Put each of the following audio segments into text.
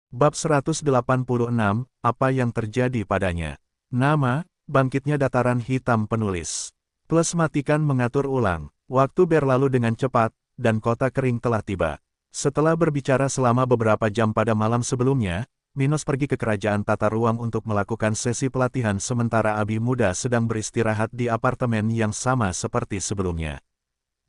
Bab 186, apa yang terjadi padanya? Nama, bangkitnya dataran hitam penulis. Plus matikan mengatur ulang. Waktu berlalu dengan cepat, dan kota kering telah tiba. Setelah berbicara selama beberapa jam pada malam sebelumnya, Minos pergi ke kerajaan tata ruang untuk melakukan sesi pelatihan sementara Abi muda sedang beristirahat di apartemen yang sama seperti sebelumnya.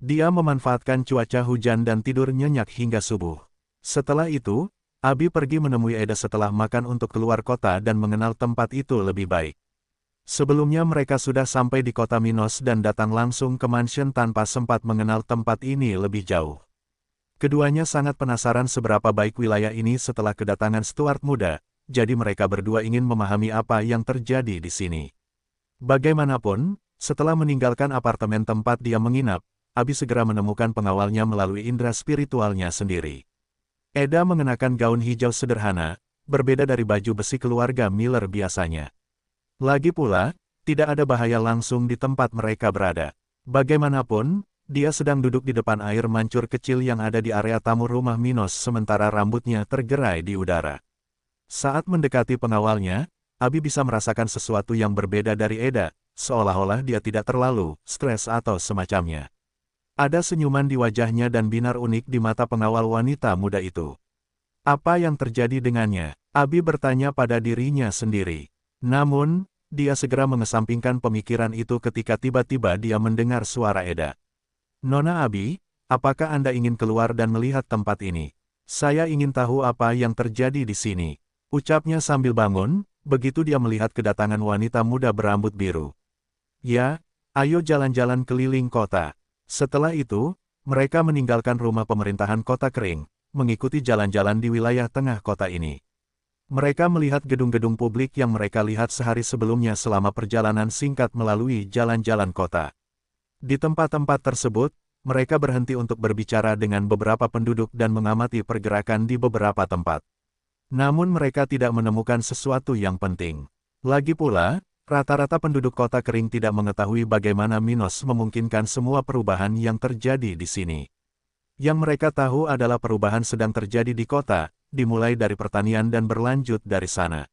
Dia memanfaatkan cuaca hujan dan tidur nyenyak hingga subuh. Setelah itu, Abi pergi menemui Eda setelah makan untuk keluar kota dan mengenal tempat itu lebih baik. Sebelumnya mereka sudah sampai di kota Minos dan datang langsung ke mansion tanpa sempat mengenal tempat ini lebih jauh. Keduanya sangat penasaran seberapa baik wilayah ini setelah kedatangan Stuart muda, jadi mereka berdua ingin memahami apa yang terjadi di sini. Bagaimanapun, setelah meninggalkan apartemen tempat dia menginap, Abi segera menemukan pengawalnya melalui indera spiritualnya sendiri. Eda mengenakan gaun hijau sederhana, berbeda dari baju besi keluarga Miller biasanya. Lagi pula, tidak ada bahaya langsung di tempat mereka berada. Bagaimanapun, dia sedang duduk di depan air mancur kecil yang ada di area tamu rumah Minos sementara rambutnya tergerai di udara. Saat mendekati pengawalnya, Abi bisa merasakan sesuatu yang berbeda dari Eda, seolah-olah dia tidak terlalu stres atau semacamnya. Ada senyuman di wajahnya dan binar unik di mata pengawal wanita muda itu. Apa yang terjadi dengannya? Abi bertanya pada dirinya sendiri. Namun, dia segera mengesampingkan pemikiran itu ketika tiba-tiba dia mendengar suara Eda. Nona Abi, apakah Anda ingin keluar dan melihat tempat ini? Saya ingin tahu apa yang terjadi di sini. Ucapnya sambil bangun, begitu dia melihat kedatangan wanita muda berambut biru. Ya, ayo jalan-jalan keliling kota. Setelah itu, mereka meninggalkan rumah pemerintahan kota kering, mengikuti jalan-jalan di wilayah tengah kota ini. Mereka melihat gedung-gedung publik yang mereka lihat sehari sebelumnya selama perjalanan singkat melalui jalan-jalan kota. Di tempat-tempat tersebut, mereka berhenti untuk berbicara dengan beberapa penduduk dan mengamati pergerakan di beberapa tempat. Namun mereka tidak menemukan sesuatu yang penting. Lagi pula, rata-rata penduduk kota kering tidak mengetahui bagaimana Minos memungkinkan semua perubahan yang terjadi di sini. Yang mereka tahu adalah perubahan sedang terjadi di kota, dimulai dari pertanian dan berlanjut dari sana.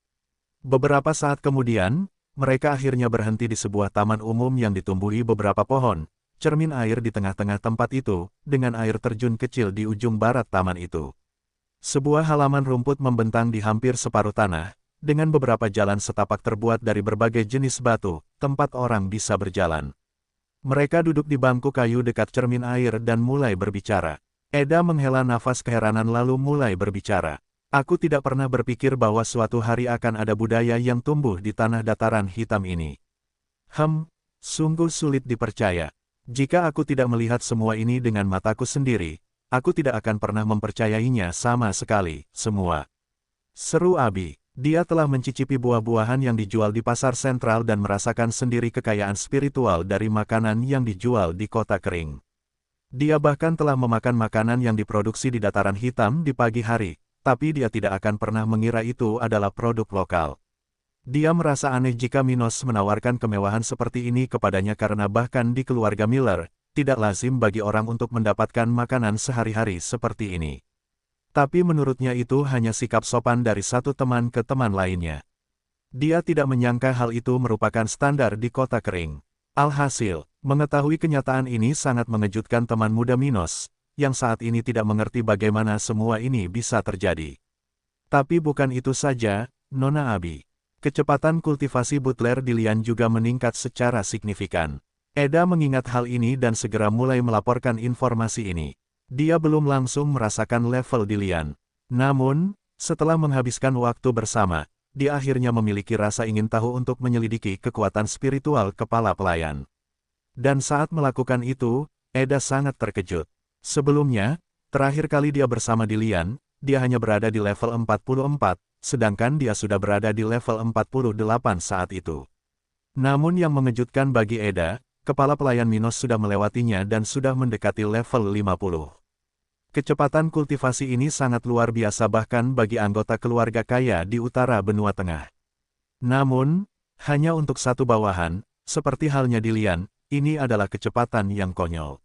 Beberapa saat kemudian, mereka akhirnya berhenti di sebuah taman umum yang ditumbuhi beberapa pohon, cermin air di tengah-tengah tempat itu, dengan air terjun kecil di ujung barat taman itu. Sebuah halaman rumput membentang di hampir separuh tanah, dengan beberapa jalan setapak terbuat dari berbagai jenis batu, tempat orang bisa berjalan. Mereka duduk di bangku kayu dekat cermin air dan mulai berbicara. Eda menghela nafas keheranan lalu mulai berbicara. Aku tidak pernah berpikir bahwa suatu hari akan ada budaya yang tumbuh di tanah dataran hitam ini. Sungguh sulit dipercaya. Jika aku tidak melihat semua ini dengan mataku sendiri, aku tidak akan pernah mempercayainya sama sekali, semua. Seru Abi. Dia telah mencicipi buah-buahan yang dijual di pasar sentral dan merasakan sendiri kekayaan spiritual dari makanan yang dijual di kota kering. Dia bahkan telah memakan makanan yang diproduksi di dataran hitam di pagi hari, tapi dia tidak akan pernah mengira itu adalah produk lokal. Dia merasa aneh jika Minos menawarkan kemewahan seperti ini kepadanya karena bahkan di keluarga Miller, tidak lazim bagi orang untuk mendapatkan makanan sehari-hari seperti ini. Tapi menurutnya itu hanya sikap sopan dari satu teman ke teman lainnya. Dia tidak menyangka hal itu merupakan standar di kota kering. Alhasil, mengetahui kenyataan ini sangat mengejutkan teman muda Minos, yang saat ini tidak mengerti bagaimana semua ini bisa terjadi. Tapi bukan itu saja, Nona Abi. Kecepatan kultivasi Butler di Lian juga meningkat secara signifikan. Eda mengingat hal ini dan segera mulai melaporkan informasi ini. Dia belum langsung merasakan level di Lian. Namun, setelah menghabiskan waktu bersama, dia akhirnya memiliki rasa ingin tahu untuk menyelidiki kekuatan spiritual kepala pelayan. Dan saat melakukan itu, Eda sangat terkejut. Sebelumnya, terakhir kali dia bersama di Lian, dia hanya berada di level 44, sedangkan dia sudah berada di level 48 saat itu. Namun yang mengejutkan bagi Eda, kepala pelayan Minos sudah melewatinya dan sudah mendekati level 50. Kecepatan kultivasi ini sangat luar biasa bahkan bagi anggota keluarga kaya di utara benua tengah. Namun, hanya untuk satu bawahan, seperti halnya di Lian, ini adalah kecepatan yang konyol.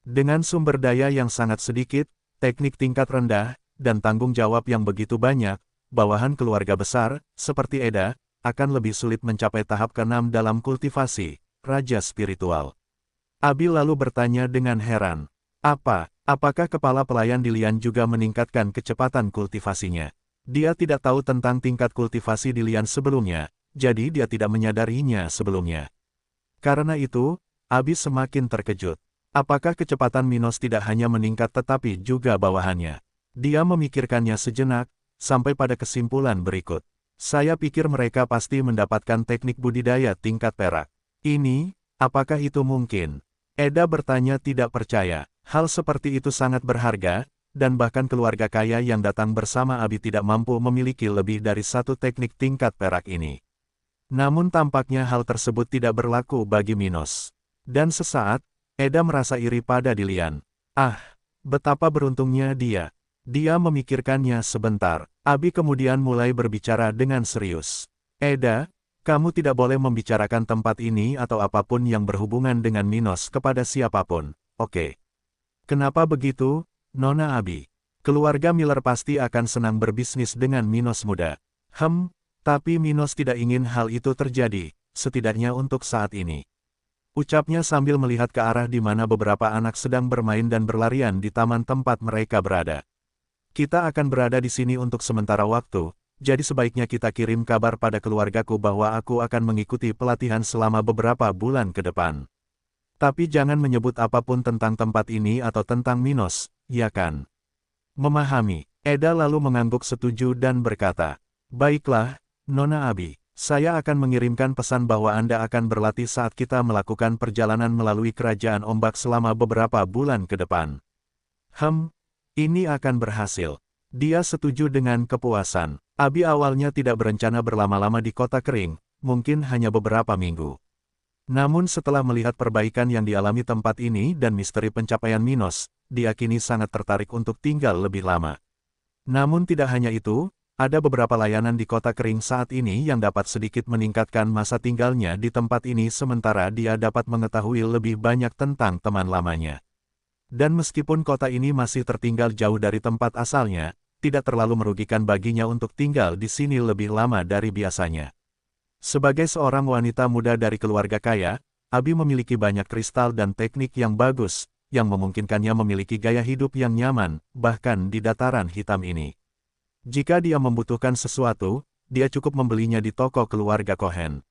Dengan sumber daya yang sangat sedikit, teknik tingkat rendah, dan tanggung jawab yang begitu banyak, bawahan keluarga besar, seperti Eda, akan lebih sulit mencapai tahap ke-6 dalam kultivasi, Raja Spiritual. Abi lalu bertanya dengan heran. Apakah kepala pelayan Dilian juga meningkatkan kecepatan kultivasinya? Dia tidak tahu tentang tingkat kultivasi Dilian sebelumnya, jadi dia tidak menyadarinya sebelumnya. Karena itu, Abi semakin terkejut. Apakah kecepatan Minos tidak hanya meningkat tetapi juga bawahannya? Dia memikirkannya sejenak, sampai pada kesimpulan berikut. Saya pikir mereka pasti mendapatkan teknik budidaya tingkat perak. Apakah itu mungkin? Eda bertanya tidak percaya. Hal seperti itu sangat berharga, dan bahkan keluarga kaya yang datang bersama Abi tidak mampu memiliki lebih dari satu teknik tingkat perak ini. Namun tampaknya hal tersebut tidak berlaku bagi Minos. Dan sesaat, Eda merasa iri pada Dilian. Betapa beruntungnya dia. Dia memikirkannya sebentar. Abi kemudian mulai berbicara dengan serius. Eda, kamu tidak boleh membicarakan tempat ini atau apapun yang berhubungan dengan Minos kepada siapapun, oke? Kenapa begitu, Nona Abi? Keluarga Miller pasti akan senang berbisnis dengan Minos muda. Tapi Minos tidak ingin hal itu terjadi, setidaknya untuk saat ini. Ucapnya sambil melihat ke arah di mana beberapa anak sedang bermain dan berlarian di taman tempat mereka berada. Kita akan berada di sini untuk sementara waktu, jadi sebaiknya kita kirim kabar pada keluargaku bahwa aku akan mengikuti pelatihan selama beberapa bulan ke depan. Tapi jangan menyebut apapun tentang tempat ini atau tentang Minos, ya kan? Memahami. Eda lalu mengangguk setuju dan berkata, baiklah, Nona Abi. Saya akan mengirimkan pesan bahwa Anda akan berlatih saat kita melakukan perjalanan melalui Kerajaan Ombak selama beberapa bulan ke depan. Ini akan berhasil. Dia setuju dengan kepuasan. Abi awalnya tidak berencana berlama-lama di kota kering, mungkin hanya beberapa minggu. Namun setelah melihat perbaikan yang dialami tempat ini dan misteri pencapaian Minos, dia kini sangat tertarik untuk tinggal lebih lama. Namun tidak hanya itu, ada beberapa layanan di kota kering saat ini yang dapat sedikit meningkatkan masa tinggalnya di tempat ini sementara dia dapat mengetahui lebih banyak tentang teman lamanya. Dan meskipun kota ini masih tertinggal jauh dari tempat asalnya, tidak terlalu merugikan baginya untuk tinggal di sini lebih lama dari biasanya. Sebagai seorang wanita muda dari keluarga kaya, Abi memiliki banyak kristal dan teknik yang bagus, yang memungkinkannya memiliki gaya hidup yang nyaman, bahkan di dataran hitam ini. Jika dia membutuhkan sesuatu, dia cukup membelinya di toko keluarga Cohen.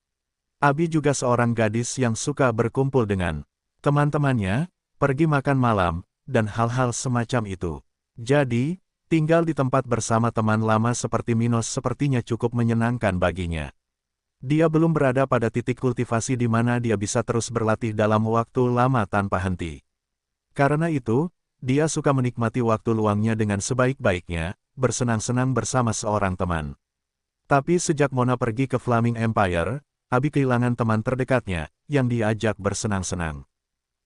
Abi juga seorang gadis yang suka berkumpul dengan teman-temannya, pergi makan malam, dan hal-hal semacam itu. Jadi, tinggal di tempat bersama teman lama seperti Minos sepertinya cukup menyenangkan baginya. Dia belum berada pada titik kultivasi di mana dia bisa terus berlatih dalam waktu lama tanpa henti. Karena itu, dia suka menikmati waktu luangnya dengan sebaik-baiknya, bersenang-senang bersama seorang teman. Tapi sejak Mona pergi ke Flaming Empire, Abi kehilangan teman terdekatnya, yang diajak bersenang-senang.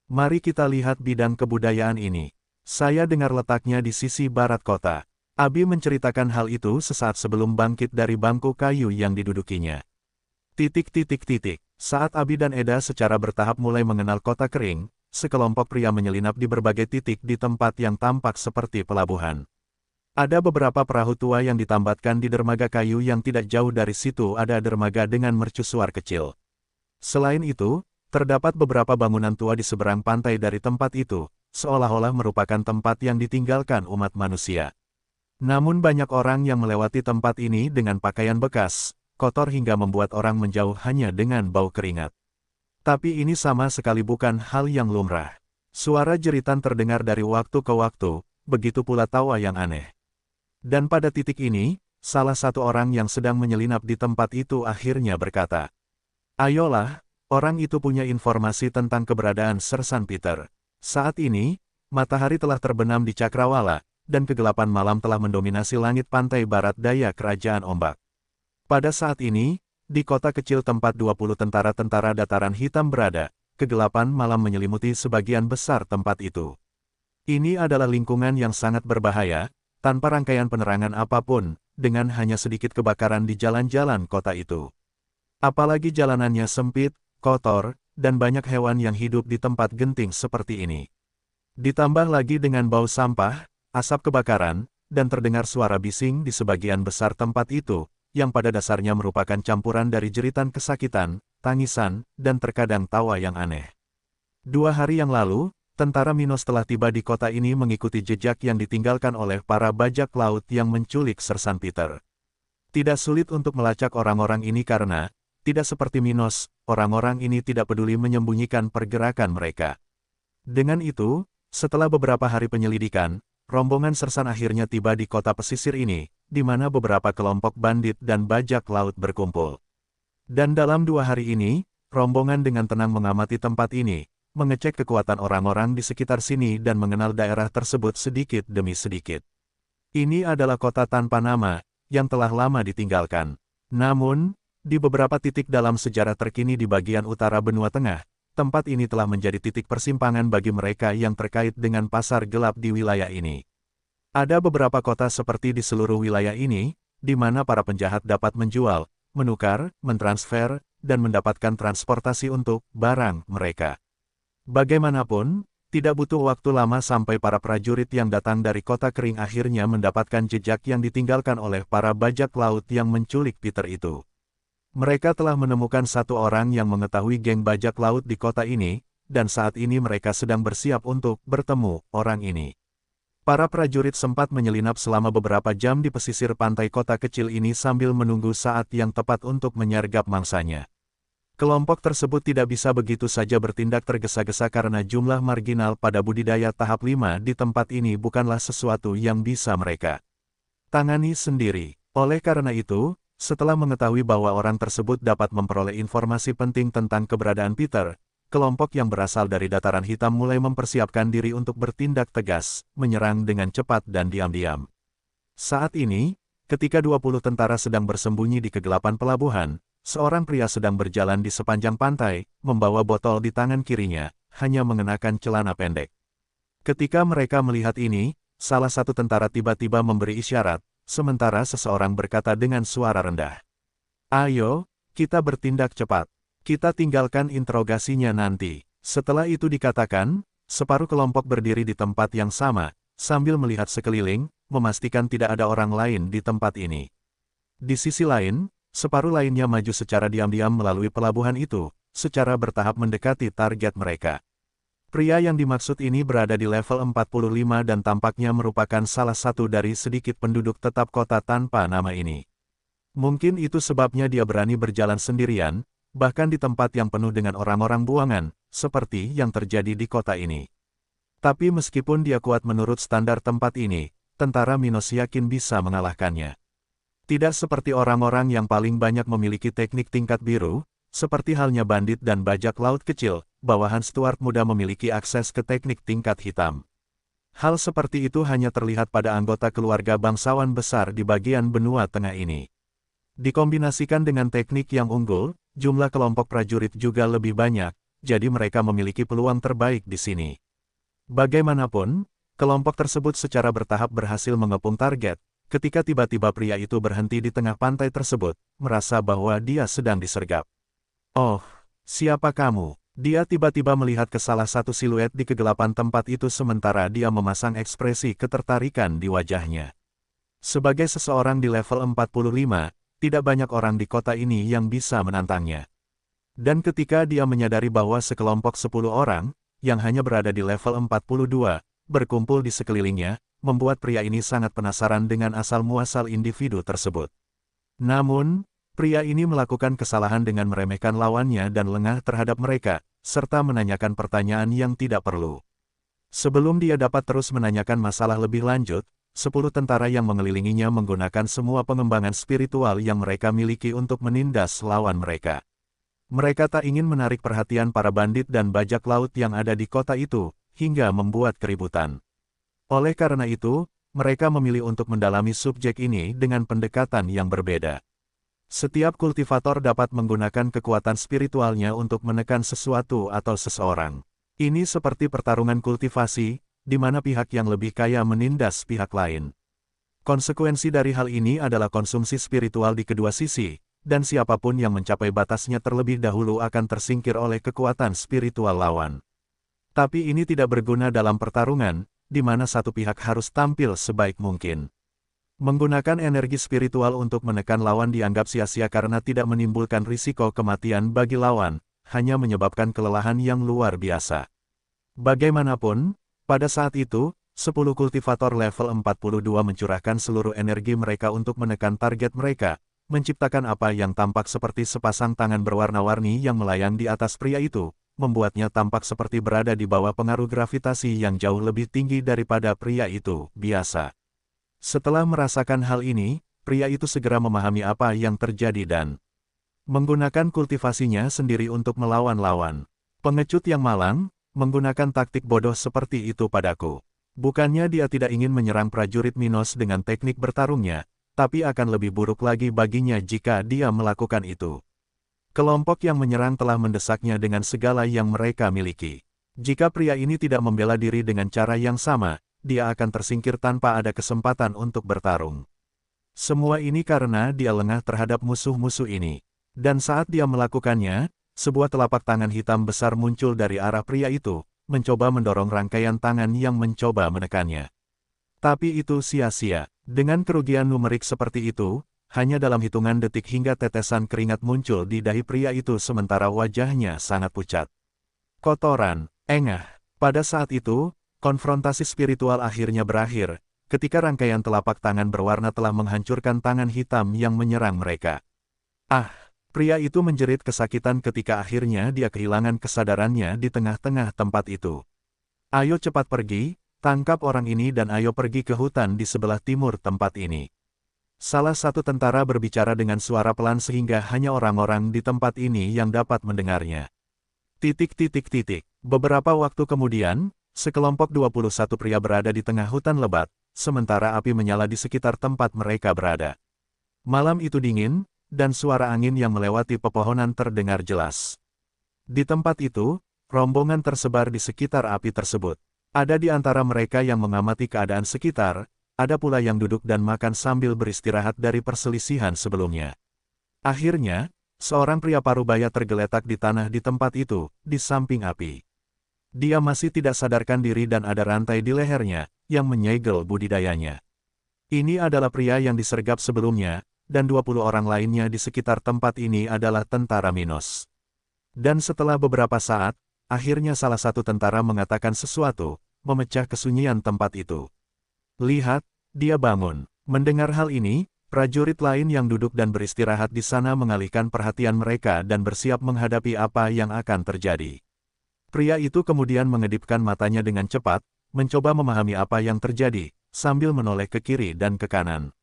Mari kita lihat bidang kebudayaan ini. Saya dengar letaknya di sisi barat kota. Abi menceritakan hal itu sesaat sebelum bangkit dari bangku kayu yang didudukinya. Saat Abi dan Eda secara bertahap mulai mengenal kota kering, sekelompok pria menyelinap di berbagai titik di tempat yang tampak seperti pelabuhan. Ada beberapa perahu tua yang ditambatkan di dermaga kayu yang tidak jauh dari situ ada dermaga dengan mercusuar kecil. Selain itu, terdapat beberapa bangunan tua di seberang pantai dari tempat itu, seolah-olah merupakan tempat yang ditinggalkan umat manusia. Namun banyak orang yang melewati tempat ini dengan pakaian bekas, kotor hingga membuat orang menjauh hanya dengan bau keringat. Tapi ini sama sekali bukan hal yang lumrah. Suara jeritan terdengar dari waktu ke waktu, begitu pula tawa yang aneh. Dan pada titik ini, salah satu orang yang sedang menyelinap di tempat itu akhirnya berkata, ayolah, orang itu punya informasi tentang keberadaan Sersan Peter. Saat ini, matahari telah terbenam di Cakrawala, dan kegelapan malam telah mendominasi langit pantai barat daya Kerajaan Ombak. Pada saat ini, di kota kecil tempat 20 tentara-tentara dataran hitam berada, kegelapan malam menyelimuti sebagian besar tempat itu. Ini adalah lingkungan yang sangat berbahaya, tanpa rangkaian penerangan apapun, dengan hanya sedikit kebakaran di jalan-jalan kota itu. Apalagi jalanannya sempit, kotor, dan banyak hewan yang hidup di tempat genting seperti ini. Ditambah lagi dengan bau sampah, asap kebakaran, dan terdengar suara bising di sebagian besar tempat itu, yang pada dasarnya merupakan campuran dari jeritan kesakitan, tangisan, dan terkadang tawa yang aneh. 2 hari yang lalu, tentara Minos telah tiba di kota ini mengikuti jejak yang ditinggalkan oleh para bajak laut yang menculik Sersan Peter. Tidak sulit untuk melacak orang-orang ini karena, tidak seperti Minos, orang-orang ini tidak peduli menyembunyikan pergerakan mereka. Dengan itu, setelah beberapa hari penyelidikan, rombongan Sersan akhirnya tiba di kota pesisir ini, di mana beberapa kelompok bandit dan bajak laut berkumpul. Dan dalam 2 hari ini, rombongan dengan tenang mengamati tempat ini, mengecek kekuatan orang-orang di sekitar sini dan mengenal daerah tersebut sedikit demi sedikit. Ini adalah kota tanpa nama, yang telah lama ditinggalkan. Namun, di beberapa titik dalam sejarah terkini di bagian utara benua tengah, tempat ini telah menjadi titik persimpangan bagi mereka yang terkait dengan pasar gelap di wilayah ini. Ada beberapa kota seperti di seluruh wilayah ini, di mana para penjahat dapat menjual, menukar, mentransfer, dan mendapatkan transportasi untuk barang mereka. Bagaimanapun, tidak butuh waktu lama sampai para prajurit yang datang dari kota kering akhirnya mendapatkan jejak yang ditinggalkan oleh para bajak laut yang menculik Peter itu. Mereka telah menemukan satu orang yang mengetahui geng bajak laut di kota ini, dan saat ini mereka sedang bersiap untuk bertemu orang ini. Para prajurit sempat menyelinap selama beberapa jam di pesisir pantai kota kecil ini sambil menunggu saat yang tepat untuk menyergap mangsanya. Kelompok tersebut tidak bisa begitu saja bertindak tergesa-gesa karena jumlah marginal pada budidaya tahap 5 di tempat ini bukanlah sesuatu yang bisa mereka tangani sendiri. Oleh karena itu, setelah mengetahui bahwa orang tersebut dapat memperoleh informasi penting tentang keberadaan Peter, kelompok yang berasal dari dataran hitam mulai mempersiapkan diri untuk bertindak tegas, menyerang dengan cepat dan diam-diam. Saat ini, ketika 20 tentara sedang bersembunyi di kegelapan pelabuhan, seorang pria sedang berjalan di sepanjang pantai, membawa botol di tangan kirinya, hanya mengenakan celana pendek. Ketika mereka melihat ini, salah satu tentara tiba-tiba memberi isyarat, sementara seseorang berkata dengan suara rendah, "Ayo, kita bertindak cepat. Kita tinggalkan interogasinya nanti." Setelah itu dikatakan, separuh kelompok berdiri di tempat yang sama, sambil melihat sekeliling, memastikan tidak ada orang lain di tempat ini. Di sisi lain, separuh lainnya maju secara diam-diam melalui pelabuhan itu, secara bertahap mendekati target mereka. Pria yang dimaksud ini berada di level 45 dan tampaknya merupakan salah satu dari sedikit penduduk tetap kota tanpa nama ini. Mungkin itu sebabnya dia berani berjalan sendirian, bahkan di tempat yang penuh dengan orang-orang buangan, seperti yang terjadi di kota ini. Tapi meskipun dia kuat menurut standar tempat ini, tentara Minos yakin bisa mengalahkannya. Tidak seperti orang-orang yang paling banyak memiliki teknik tingkat biru, seperti halnya bandit dan bajak laut kecil, bawahan Stuart muda memiliki akses ke teknik tingkat hitam. Hal seperti itu hanya terlihat pada anggota keluarga bangsawan besar di bagian benua tengah ini. Dikombinasikan dengan teknik yang unggul, jumlah kelompok prajurit juga lebih banyak, jadi mereka memiliki peluang terbaik di sini. Bagaimanapun, kelompok tersebut secara bertahap berhasil mengepung target, ketika tiba-tiba pria itu berhenti di tengah pantai tersebut, merasa bahwa dia sedang disergap. "Oh, siapa kamu?" Dia tiba-tiba melihat ke salah satu siluet di kegelapan tempat itu sementara dia memasang ekspresi ketertarikan di wajahnya. Sebagai seseorang di level 45, tidak banyak orang di kota ini yang bisa menantangnya. Dan ketika dia menyadari bahwa sekelompok 10 orang, yang hanya berada di level 42, berkumpul di sekelilingnya, membuat pria ini sangat penasaran dengan asal-muasal individu tersebut. Namun, pria ini melakukan kesalahan dengan meremehkan lawannya dan lengah terhadap mereka, serta menanyakan pertanyaan yang tidak perlu. Sebelum dia dapat terus menanyakan masalah lebih lanjut, 10 tentara yang mengelilinginya menggunakan semua pengembangan spiritual yang mereka miliki untuk menindas lawan mereka. Mereka tak ingin menarik perhatian para bandit dan bajak laut yang ada di kota itu, hingga membuat keributan. Oleh karena itu, mereka memilih untuk mendalami subjek ini dengan pendekatan yang berbeda. Setiap kultivator dapat menggunakan kekuatan spiritualnya untuk menekan sesuatu atau seseorang. Ini seperti pertarungan kultivasi, di mana pihak yang lebih kaya menindas pihak lain. Konsekuensi dari hal ini adalah konsumsi spiritual di kedua sisi, dan siapapun yang mencapai batasnya terlebih dahulu akan tersingkir oleh kekuatan spiritual lawan. Tapi ini tidak berguna dalam pertarungan, di mana satu pihak harus tampil sebaik mungkin. Menggunakan energi spiritual untuk menekan lawan dianggap sia-sia karena tidak menimbulkan risiko kematian bagi lawan, hanya menyebabkan kelelahan yang luar biasa. Bagaimanapun, pada saat itu, 10 kultivator level 42 mencurahkan seluruh energi mereka untuk menekan target mereka, menciptakan apa yang tampak seperti sepasang tangan berwarna-warni yang melayang di atas pria itu, membuatnya tampak seperti berada di bawah pengaruh gravitasi yang jauh lebih tinggi daripada pria itu biasa. Setelah merasakan hal ini, pria itu segera memahami apa yang terjadi dan menggunakan kultivasinya sendiri untuk melawan lawan. Pengecut yang malang, menggunakan taktik bodoh seperti itu padaku. Bukannya dia tidak ingin menyerang prajurit Minos dengan teknik bertarungnya, tapi akan lebih buruk lagi baginya jika dia melakukan itu. Kelompok yang menyerang telah mendesaknya dengan segala yang mereka miliki. Jika pria ini tidak membela diri dengan cara yang sama, dia akan tersingkir tanpa ada kesempatan untuk bertarung. Semua ini karena dia lengah terhadap musuh-musuh ini. Dan saat dia melakukannya, sebuah telapak tangan hitam besar muncul dari arah pria itu, mencoba mendorong rangkaian tangan yang mencoba menekannya. Tapi itu sia-sia. Dengan kerugian numerik seperti itu, hanya dalam hitungan detik hingga tetesan keringat muncul di dahi pria itu sementara wajahnya sangat pucat. Kotoran, engah. Pada saat itu, konfrontasi spiritual akhirnya berakhir, ketika rangkaian telapak tangan berwarna telah menghancurkan tangan hitam yang menyerang mereka. Ah! Pria itu menjerit kesakitan ketika akhirnya dia kehilangan kesadarannya di tengah-tengah tempat itu. Ayo cepat pergi, tangkap orang ini dan ayo pergi ke hutan di sebelah timur tempat ini. Salah satu tentara berbicara dengan suara pelan sehingga hanya orang-orang di tempat ini yang dapat mendengarnya. Beberapa waktu kemudian, sekelompok 21 pria berada di tengah hutan lebat, sementara api menyala di sekitar tempat mereka berada. Malam itu dingin, dan suara angin yang melewati pepohonan terdengar jelas. Di tempat itu, rombongan tersebar di sekitar api tersebut. Ada di antara mereka yang mengamati keadaan sekitar, ada pula yang duduk dan makan sambil beristirahat dari perselisihan sebelumnya. Akhirnya, seorang pria parubaya tergeletak di tanah di tempat itu, di samping api. Dia masih tidak sadarkan diri dan ada rantai di lehernya, yang menyegel budidayanya. Ini adalah pria yang disergap sebelumnya, dan 20 orang lainnya di sekitar tempat ini adalah tentara Minos. Dan setelah beberapa saat, akhirnya salah satu tentara mengatakan sesuatu, memecah kesunyian tempat itu. Lihat, dia bangun. Mendengar hal ini, prajurit lain yang duduk dan beristirahat di sana mengalihkan perhatian mereka dan bersiap menghadapi apa yang akan terjadi. Pria itu kemudian mengedipkan matanya dengan cepat, mencoba memahami apa yang terjadi, sambil menoleh ke kiri dan ke kanan.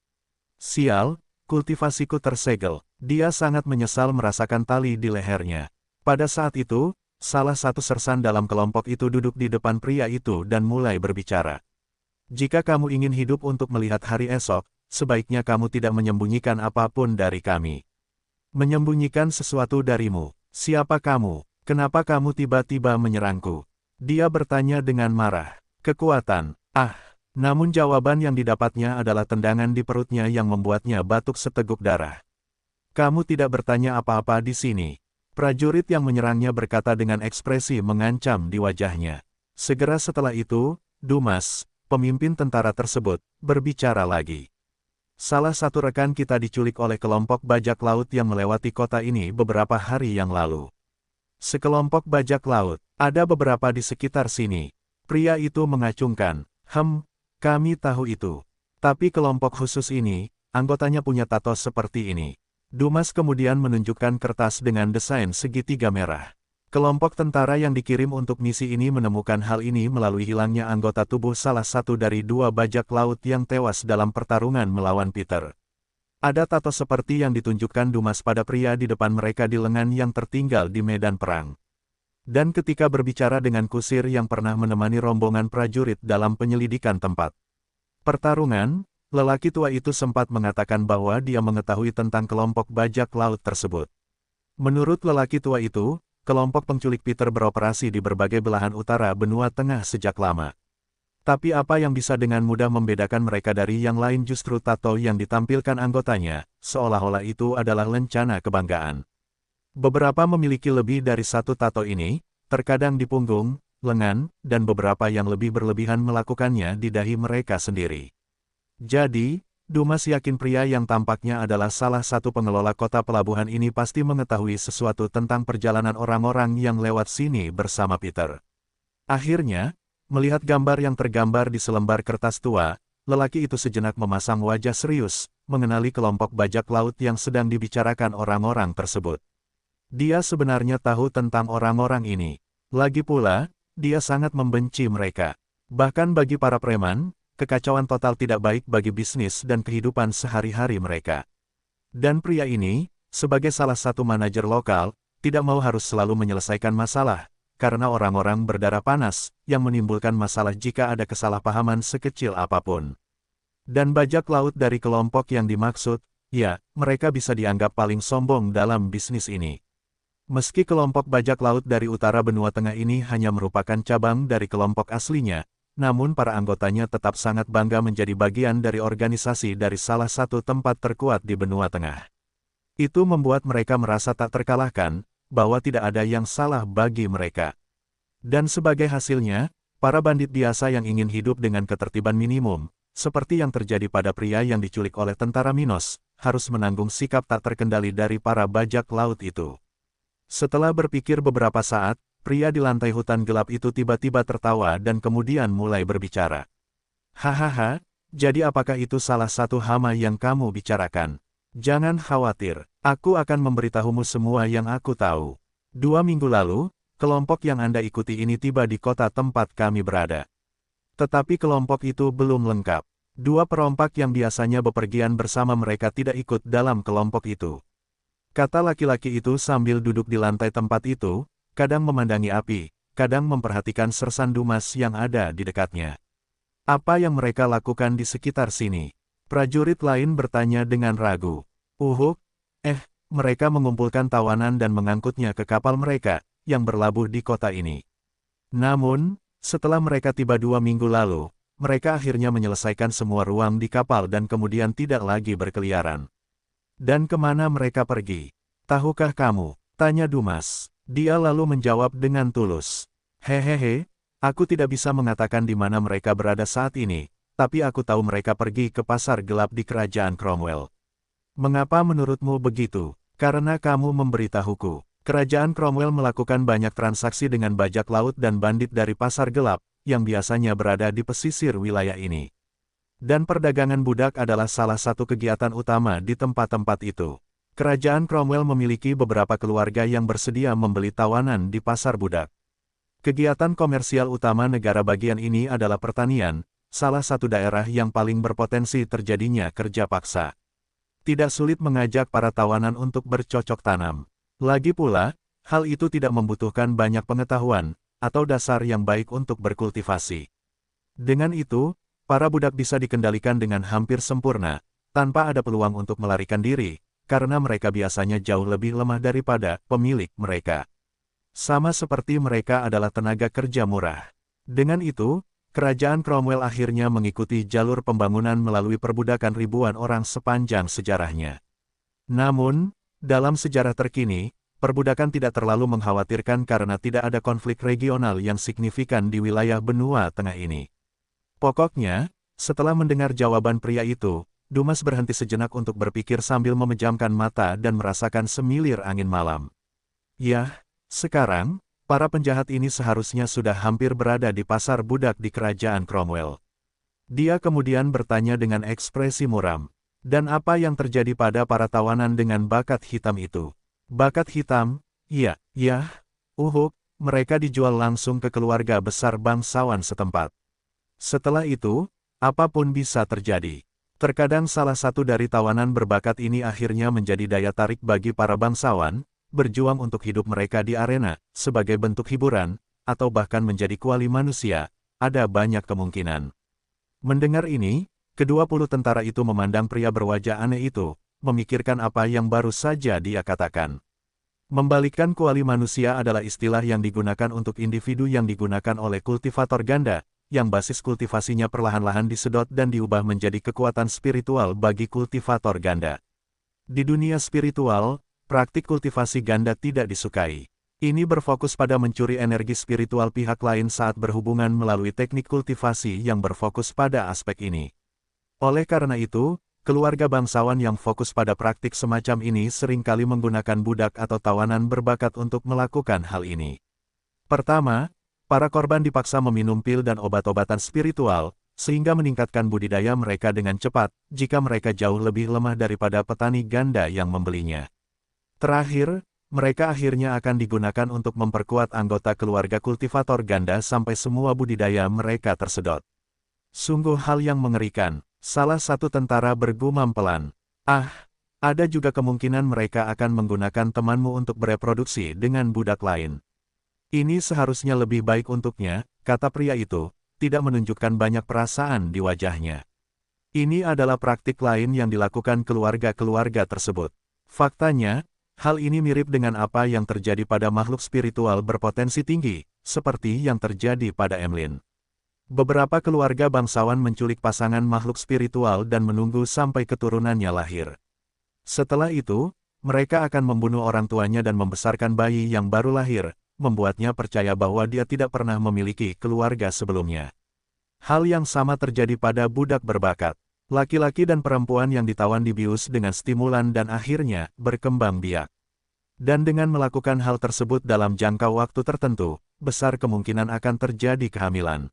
Sial! Kultivasiku tersegel. Dia sangat menyesal merasakan tali di lehernya. Pada saat itu, salah satu sersan dalam kelompok itu duduk di depan pria itu dan mulai berbicara. Jika kamu ingin hidup untuk melihat hari esok, sebaiknya kamu tidak menyembunyikan apapun dari kami. Menyembunyikan sesuatu darimu. Siapa kamu? Kenapa kamu tiba-tiba menyerangku? Dia bertanya dengan marah. Kekuatan. Namun jawaban yang didapatnya adalah tendangan di perutnya yang membuatnya batuk seteguk darah. Kamu tidak bertanya apa-apa di sini. Prajurit yang menyerangnya berkata dengan ekspresi mengancam di wajahnya. Segera setelah itu, Dumas, pemimpin tentara tersebut, berbicara lagi. Salah satu rekan kita diculik oleh kelompok bajak laut yang melewati kota ini beberapa hari yang lalu. Sekelompok bajak laut, ada beberapa di sekitar sini. Pria itu mengacungkan. Kami tahu itu. Tapi kelompok khusus ini, anggotanya punya tato seperti ini. Dumas kemudian menunjukkan kertas dengan desain segitiga merah. Kelompok tentara yang dikirim untuk misi ini menemukan hal ini melalui hilangnya anggota tubuh salah satu dari 2 bajak laut yang tewas dalam pertarungan melawan Peter. Ada tato seperti yang ditunjukkan Dumas pada pria di depan mereka di lengan yang tertinggal di medan perang. Dan ketika berbicara dengan kusir yang pernah menemani rombongan prajurit dalam penyelidikan tempat pertarungan, lelaki tua itu sempat mengatakan bahwa dia mengetahui tentang kelompok bajak laut tersebut. Menurut lelaki tua itu, kelompok penculik Peter beroperasi di berbagai belahan utara benua tengah sejak lama. Tapi apa yang bisa dengan mudah membedakan mereka dari yang lain justru tato yang ditampilkan anggotanya, seolah-olah itu adalah lencana kebanggaan. Beberapa memiliki lebih dari satu tato ini, terkadang di punggung, lengan, dan beberapa yang lebih berlebihan melakukannya di dahi mereka sendiri. Jadi, Dumas yakin pria yang tampaknya adalah salah satu pengelola kota pelabuhan ini pasti mengetahui sesuatu tentang perjalanan orang-orang yang lewat sini bersama Peter. Akhirnya, melihat gambar yang tergambar di selembar kertas tua, lelaki itu sejenak memasang wajah serius, mengenali kelompok bajak laut yang sedang dibicarakan orang-orang tersebut. Dia sebenarnya tahu tentang orang-orang ini. Lagi pula, dia sangat membenci mereka. Bahkan bagi para preman, kekacauan total tidak baik bagi bisnis dan kehidupan sehari-hari mereka. Dan pria ini, sebagai salah satu manajer lokal, tidak mau harus selalu menyelesaikan masalah, karena orang-orang berdarah panas, yang menimbulkan masalah jika ada kesalahpahaman sekecil apapun. Dan bajak laut dari kelompok yang dimaksud, ya, mereka bisa dianggap paling sombong dalam bisnis ini. Meski kelompok bajak laut dari utara benua tengah ini hanya merupakan cabang dari kelompok aslinya, namun para anggotanya tetap sangat bangga menjadi bagian dari organisasi dari salah satu tempat terkuat di benua tengah. Itu membuat mereka merasa tak terkalahkan, bahwa tidak ada yang salah bagi mereka. Dan sebagai hasilnya, para bandit biasa yang ingin hidup dengan ketertiban minimum, seperti yang terjadi pada pria yang diculik oleh tentara Minos, harus menanggung sikap tak terkendali dari para bajak laut itu. Setelah berpikir beberapa saat, pria di lantai hutan gelap itu tiba-tiba tertawa dan kemudian mulai berbicara. Hahaha, jadi apakah itu salah satu hama yang kamu bicarakan? Jangan khawatir, aku akan memberitahumu semua yang aku tahu. 2 minggu lalu, kelompok yang Anda ikuti ini tiba di kota tempat kami berada. Tetapi kelompok itu belum lengkap. 2 perompak yang biasanya bepergian bersama mereka tidak ikut dalam kelompok itu. Kata laki-laki itu sambil duduk di lantai tempat itu, kadang memandangi api, kadang memperhatikan sersan Dumas yang ada di dekatnya. Apa yang mereka lakukan di sekitar sini? Prajurit lain bertanya dengan ragu. Mereka mengumpulkan tawanan dan mengangkutnya ke kapal mereka, yang berlabuh di kota ini. Namun, setelah mereka tiba 2 minggu lalu, mereka akhirnya menyelesaikan semua ruang di kapal dan kemudian tidak lagi berkeliaran. Dan kemana mereka pergi? Tahukah kamu? Tanya Dumas. Dia lalu menjawab dengan tulus. Hehehe, aku tidak bisa mengatakan di mana mereka berada saat ini, tapi aku tahu mereka pergi ke pasar gelap di kerajaan Cromwell. Mengapa menurutmu begitu? Karena kamu memberitahuku. Kerajaan Cromwell melakukan banyak transaksi dengan bajak laut dan bandit dari pasar gelap, yang biasanya berada di pesisir wilayah ini. Dan perdagangan budak adalah salah satu kegiatan utama di tempat-tempat itu. Kerajaan Cromwell memiliki beberapa keluarga yang bersedia membeli tawanan di pasar budak. Kegiatan komersial utama negara bagian ini adalah pertanian, salah satu daerah yang paling berpotensi terjadinya kerja paksa. Tidak sulit mengajak para tawanan untuk bercocok tanam. Lagi pula, hal itu tidak membutuhkan banyak pengetahuan, atau dasar yang baik untuk berkultivasi. Dengan itu, para budak bisa dikendalikan dengan hampir sempurna, tanpa ada peluang untuk melarikan diri, karena mereka biasanya jauh lebih lemah daripada pemilik mereka. Sama seperti mereka adalah tenaga kerja murah. Dengan itu, kerajaan Cromwell akhirnya mengikuti jalur pembangunan melalui perbudakan ribuan orang sepanjang sejarahnya. Namun, dalam sejarah terkini, perbudakan tidak terlalu mengkhawatirkan karena tidak ada konflik regional yang signifikan di wilayah benua tengah ini. Pokoknya, setelah mendengar jawaban pria itu, Dumas berhenti sejenak untuk berpikir sambil memejamkan mata dan merasakan semilir angin malam. Yah, sekarang, para penjahat ini seharusnya sudah hampir berada di pasar budak di kerajaan Cromwell. Dia kemudian bertanya dengan ekspresi muram. Dan apa yang terjadi pada para tawanan dengan bakat hitam itu? Bakat hitam? Iya, mereka dijual langsung ke keluarga besar bangsawan setempat. Setelah itu, apapun bisa terjadi. Terkadang salah satu dari tawanan berbakat ini akhirnya menjadi daya tarik bagi para bangsawan, berjuang untuk hidup mereka di arena, sebagai bentuk hiburan, atau bahkan menjadi kuali manusia, ada banyak kemungkinan. Mendengar ini, ke-20 tentara itu memandang pria berwajah aneh itu, memikirkan apa yang baru saja dia katakan. Membalikkan kuali manusia adalah istilah yang digunakan untuk individu yang digunakan oleh kultivator ganda, yang basis kultivasinya perlahan-lahan disedot dan diubah menjadi kekuatan spiritual bagi kultivator ganda. Di dunia spiritual, praktik kultivasi ganda tidak disukai. Ini berfokus pada mencuri energi spiritual pihak lain saat berhubungan melalui teknik kultivasi yang berfokus pada aspek ini. Oleh karena itu, keluarga bangsawan yang fokus pada praktik semacam ini seringkali menggunakan budak atau tawanan berbakat untuk melakukan hal ini. Pertama, para korban dipaksa meminum pil dan obat-obatan spiritual, sehingga meningkatkan budidaya mereka dengan cepat, jika mereka jauh lebih lemah daripada petani ganda yang membelinya. Terakhir, mereka akhirnya akan digunakan untuk memperkuat anggota keluarga kultivator ganda sampai semua budidaya mereka tersedot. Sungguh hal yang mengerikan. Salah satu tentara bergumam pelan. Ada juga kemungkinan mereka akan menggunakan temanmu untuk bereproduksi dengan budak lain. Ini seharusnya lebih baik untuknya, kata pria itu, tidak menunjukkan banyak perasaan di wajahnya. Ini adalah praktik lain yang dilakukan keluarga-keluarga tersebut. Faktanya, hal ini mirip dengan apa yang terjadi pada makhluk spiritual berpotensi tinggi, seperti yang terjadi pada Emlyn. Beberapa keluarga bangsawan menculik pasangan makhluk spiritual dan menunggu sampai keturunannya lahir. Setelah itu, mereka akan membunuh orang tuanya dan membesarkan bayi yang baru lahir, membuatnya percaya bahwa dia tidak pernah memiliki keluarga sebelumnya. Hal yang sama terjadi pada budak berbakat. Laki-laki dan perempuan yang ditawan dibius dengan stimulan dan akhirnya berkembang biak. Dan dengan melakukan hal tersebut dalam jangka waktu tertentu, besar kemungkinan akan terjadi kehamilan.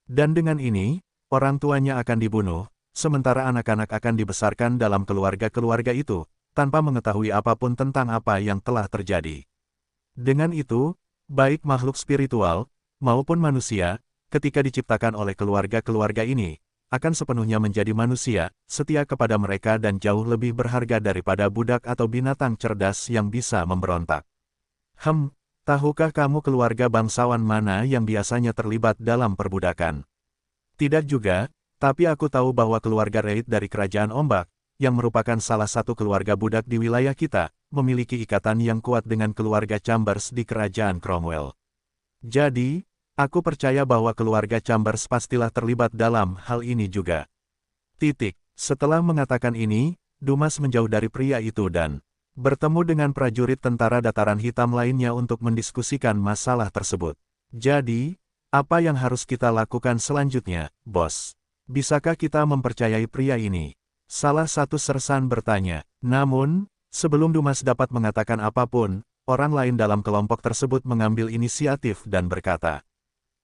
Dan dengan ini, orang tuanya akan dibunuh, sementara anak-anak akan dibesarkan dalam keluarga-keluarga itu, tanpa mengetahui apapun tentang apa yang telah terjadi. Dengan itu, baik makhluk spiritual, maupun manusia, ketika diciptakan oleh keluarga-keluarga ini, akan sepenuhnya menjadi manusia, setia kepada mereka dan jauh lebih berharga daripada budak atau binatang cerdas yang bisa memberontak. Tahukah kamu keluarga bangsawan mana yang biasanya terlibat dalam perbudakan? Tidak juga, tapi aku tahu bahwa keluarga Reid dari Kerajaan Ombak, yang merupakan salah satu keluarga budak di wilayah kita, memiliki ikatan yang kuat dengan keluarga Chambers di Kerajaan Cromwell. Jadi, aku percaya bahwa keluarga Chambers pastilah terlibat dalam hal ini juga. Setelah mengatakan ini, Dumas menjauh dari pria itu dan bertemu dengan prajurit tentara dataran hitam lainnya untuk mendiskusikan masalah tersebut. Jadi, apa yang harus kita lakukan selanjutnya, bos? Bisakah kita mempercayai pria ini? Salah satu sersan bertanya. Namun, sebelum Dumas dapat mengatakan apapun, orang lain dalam kelompok tersebut mengambil inisiatif dan berkata,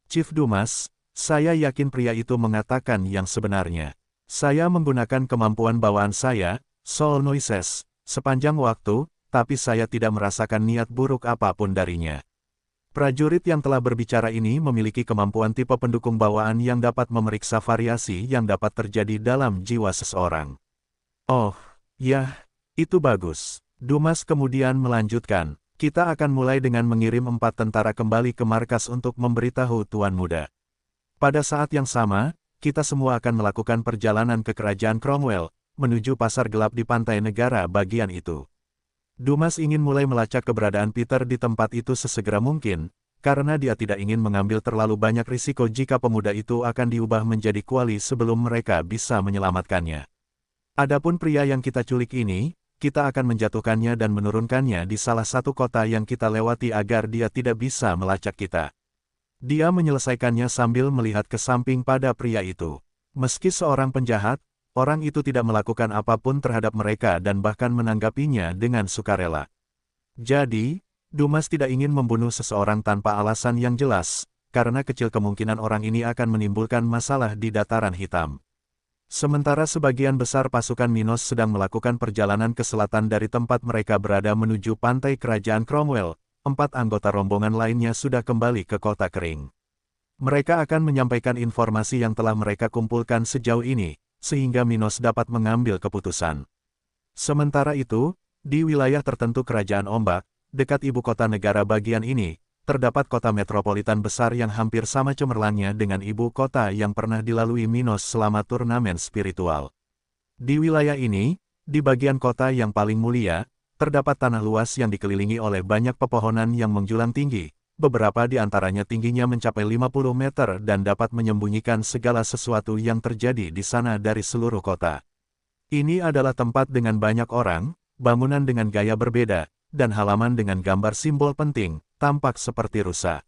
Chief Dumas, saya yakin pria itu mengatakan yang sebenarnya. Saya menggunakan kemampuan bawaan saya, Soul Noises, sepanjang waktu, tapi saya tidak merasakan niat buruk apapun darinya. Prajurit yang telah berbicara ini memiliki kemampuan tipe pendukung bawaan yang dapat memeriksa variasi yang dapat terjadi dalam jiwa seseorang. Oh, ya, itu bagus. Dumas kemudian melanjutkan, kita akan mulai dengan mengirim 4 tentara kembali ke markas untuk memberitahu Tuan Muda. Pada saat yang sama, kita semua akan melakukan perjalanan ke Kerajaan Cromwell, menuju pasar gelap di pantai negara bagian itu. Dumas ingin mulai melacak keberadaan Peter di tempat itu sesegera mungkin, karena dia tidak ingin mengambil terlalu banyak risiko jika pemuda itu akan diubah menjadi kuali sebelum mereka bisa menyelamatkannya. Adapun pria yang kita culik ini, kita akan menjatuhkannya dan menurunkannya di salah satu kota yang kita lewati agar dia tidak bisa melacak kita. Dia menyelesaikannya sambil melihat ke samping pada pria itu. Meski seorang penjahat, orang itu tidak melakukan apapun terhadap mereka dan bahkan menanggapinya dengan sukarela. Jadi, Dumas tidak ingin membunuh seseorang tanpa alasan yang jelas, karena kecil kemungkinan orang ini akan menimbulkan masalah di dataran hitam. Sementara sebagian besar pasukan Minos sedang melakukan perjalanan ke selatan dari tempat mereka berada menuju pantai Kerajaan Cromwell, 4 anggota rombongan lainnya sudah kembali ke Kota Kering. Mereka akan menyampaikan informasi yang telah mereka kumpulkan sejauh ini, sehingga Minos dapat mengambil keputusan. Sementara itu, di wilayah tertentu Kerajaan Ombak, dekat ibu kota negara bagian ini, terdapat kota metropolitan besar yang hampir sama cemerlangnya dengan ibu kota yang pernah dilalui Minos selama turnamen spiritual. Di wilayah ini, di bagian kota yang paling mulia, terdapat tanah luas yang dikelilingi oleh banyak pepohonan yang menjulang tinggi, beberapa di antaranya tingginya mencapai 50 meter dan dapat menyembunyikan segala sesuatu yang terjadi di sana dari seluruh kota. Ini adalah tempat dengan banyak orang, bangunan dengan gaya berbeda, dan halaman dengan gambar simbol penting, tampak seperti rusa.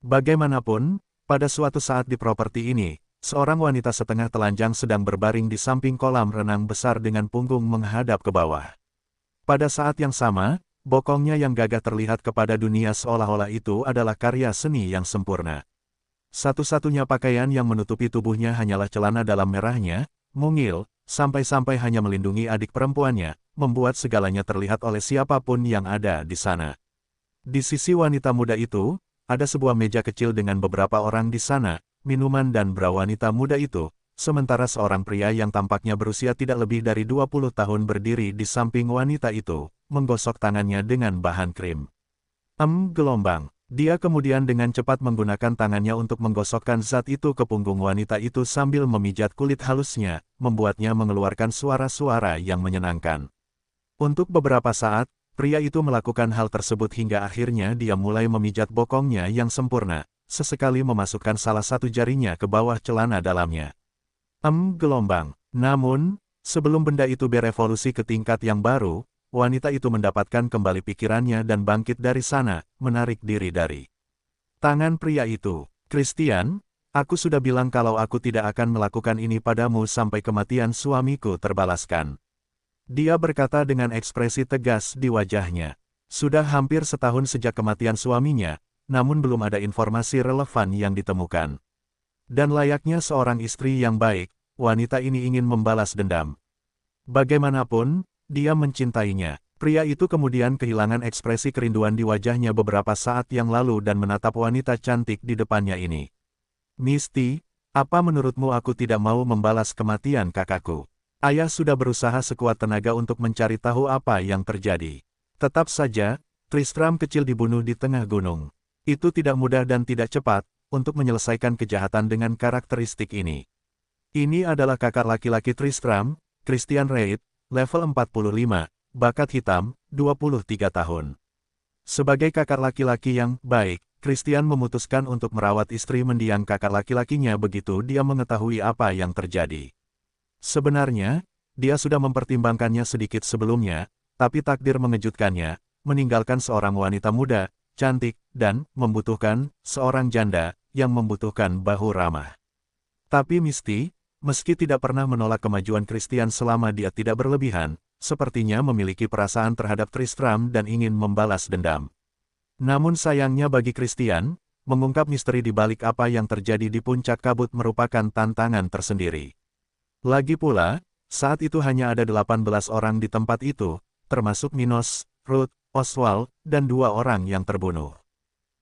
Bagaimanapun, pada suatu saat di properti ini, Seorang wanita setengah telanjang sedang berbaring di samping kolam renang besar dengan punggung menghadap ke bawah. Pada saat yang sama, bokongnya yang gagah terlihat kepada dunia seolah-olah itu adalah karya seni yang sempurna. Satu-satunya pakaian yang menutupi tubuhnya hanyalah celana dalam merahnya, mungil, sampai-sampai hanya melindungi adik perempuannya, membuat segalanya terlihat oleh siapapun yang ada di sana. Di sisi wanita muda itu, ada sebuah meja kecil dengan beberapa orang di sana, minuman dan bra wanita muda itu, sementara seorang pria yang tampaknya berusia tidak lebih dari 20 tahun berdiri di samping wanita itu, menggosok tangannya dengan bahan krim. Gelombang. Dia kemudian dengan cepat menggunakan tangannya untuk menggosokkan zat itu ke punggung wanita itu sambil memijat kulit halusnya, membuatnya mengeluarkan suara-suara yang menyenangkan. Untuk beberapa saat, pria itu melakukan hal tersebut hingga akhirnya dia mulai memijat bokongnya yang sempurna, sesekali memasukkan salah satu jarinya ke bawah celana dalamnya. Gelombang. Namun, sebelum benda itu berevolusi ke tingkat yang baru, wanita itu mendapatkan kembali pikirannya dan bangkit dari sana, menarik diri dari tangan pria itu. Christian, aku sudah bilang kalau aku tidak akan melakukan ini padamu sampai kematian suamiku terbalaskan. Dia berkata dengan ekspresi tegas di wajahnya. Sudah hampir setahun sejak kematian suaminya, namun belum ada informasi relevan yang ditemukan. Dan layaknya seorang istri yang baik, wanita ini ingin membalas dendam. Bagaimanapun, dia mencintainya. Pria itu kemudian kehilangan ekspresi kerinduan di wajahnya beberapa saat yang lalu dan menatap wanita cantik di depannya ini. Misty, apa menurutmu aku tidak mau membalas kematian kakakku? Ayah sudah berusaha sekuat tenaga untuk mencari tahu apa yang terjadi. Tetap saja, Tristram kecil dibunuh di tengah gunung. Itu tidak mudah dan tidak cepat, untuk menyelesaikan kejahatan dengan karakteristik ini. Ini adalah kakak laki-laki Tristram, Christian Reid, level 45, bakat hitam, 23 tahun. Sebagai kakak laki-laki yang baik, Christian memutuskan untuk merawat istri mendiang kakak laki-lakinya begitu dia mengetahui apa yang terjadi. Sebenarnya, dia sudah mempertimbangkannya sedikit sebelumnya, tapi takdir mengejutkannya, meninggalkan seorang wanita muda, cantik, dan membutuhkan seorang janda yang membutuhkan bahu ramah. Tapi Misty, meski tidak pernah menolak kemajuan Christian selama dia tidak berlebihan, sepertinya memiliki perasaan terhadap Tristram dan ingin membalas dendam. Namun sayangnya bagi Christian, mengungkap misteri di balik apa yang terjadi di puncak kabut merupakan tantangan tersendiri. Lagi pula, saat itu hanya ada 18 orang di tempat itu, termasuk Minos, Ruth, Oswald, dan 2 orang yang terbunuh.